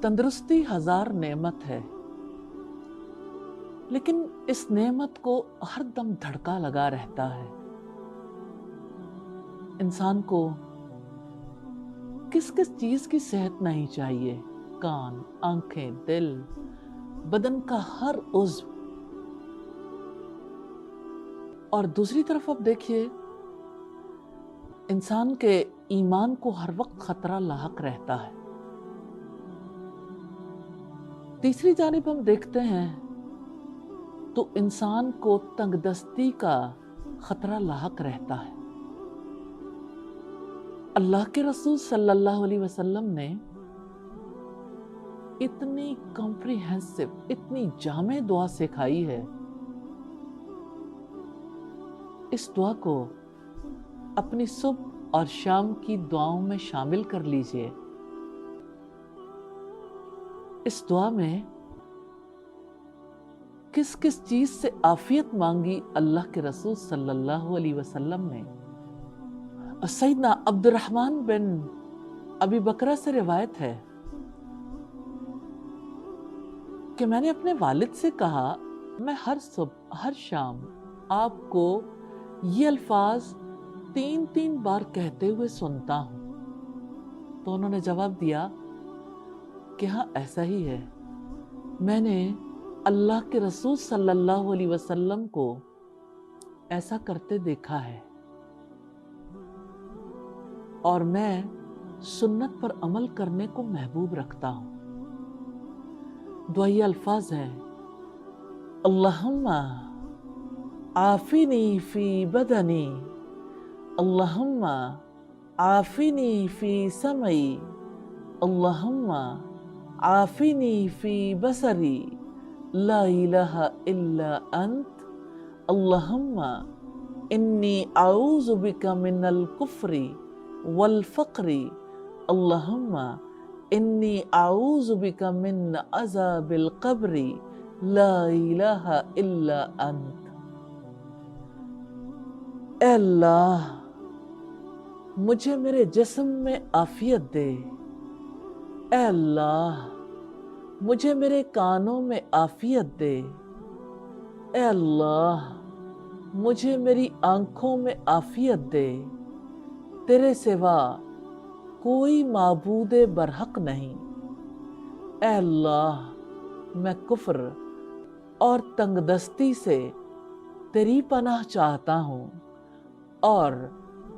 तंदुरुस्ती 1000 नेमत है, लेकिन इस नेमत को हर दम धड़का लगा रहता है। इंसान को किस किस चीज की सेहत नहीं चाहिए? कान, आंखें, दिल, बदन का हर उज़्व। और दूसरी तरफ अब देखिए, इंसान के ईमान को हर वक्त खतरा लाहक रहता है। तीसरी जानिब हम देखते हैं तो इंसान को तंगदस्ती का खतरा लाहक रहता है। अल्लाह के रसूल सल्लल्लाहु अलैहि वसल्लम ने इतनी कॉम्प्रिहेंसिव, इतनी जामे दुआ सिखाई है। इस दुआ को अपनी सुबह और शाम की दुआओं में शामिल कर लीजिए। इस दुआ में किस किस चीज से आफियत मांगी अल्लाह के रसूल सल्लल्लाहु अलैहि वसल्लम ने। सैयदना अब्दुर्रहमान बिन अबी बकरा से रिवायत है कि मैंने अपने वालिद से कहा, मैं हर सुबह हर शाम आपको ये अल्फाज 3-3 बार कहते हुए सुनता हूं। तो उन्होंने जवाब दिया कि हाँ, ऐसा ही है। मैंने अल्लाह के रसूल सल्लल्लाहु अलैहि वसल्लम को ऐसा करते देखा है और मैं सुन्नत पर अमल करने को महबूब रखता हूं। दुआई अल्फाज है, अल्लाहुम्मा आफिनी फी बदनी, अल्लाहुम्मा आफिनी फी समई, अल्लाहुम्मा आफिनी फी बसरी, ला इलाहा इल्ला अंत, अल्लाहुम्मा इन्नी आऊज़ु बिका मिनल कुफ्री वल फ़क्री, अल्लाहुम्मा इन्नी आऊज़ु बिका मिन अज़ाबिल क़ब्री, ला इलाहा इल्ला अंत। ऐ अल्लाह, मुझे मेरे जिस्म में आफियत दे। ऐ अल्लाह, मुझे मेरे कानों में आफियत दे। ऐ अल्लाह, मुझे मेरी आंखों में आफियत दे। तेरे सिवा कोई माबूदे बरहक नहीं। ऐ अल्लाह, मैं कुफ्र और तंगदस्ती से तेरी पनाह चाहता हूँ और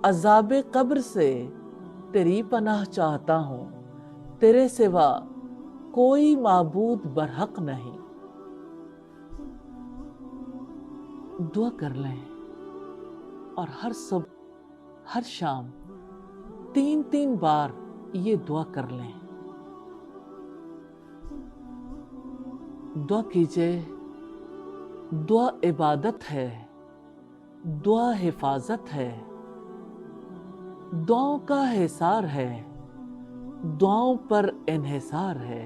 अज़ाबे कब्र से तेरी पनाह चाहता हूँ। तेरे सिवा कोई माबूद बरहक नहीं। दुआ कर लें और हर सुबह हर शाम 3-3 बार ये दुआ कर लें। दुआ कीजिए। दुआ इबादत है, दुआ हिफाजत है, दुआओं का हिसार है, दुआओं पर इन्हिसार है।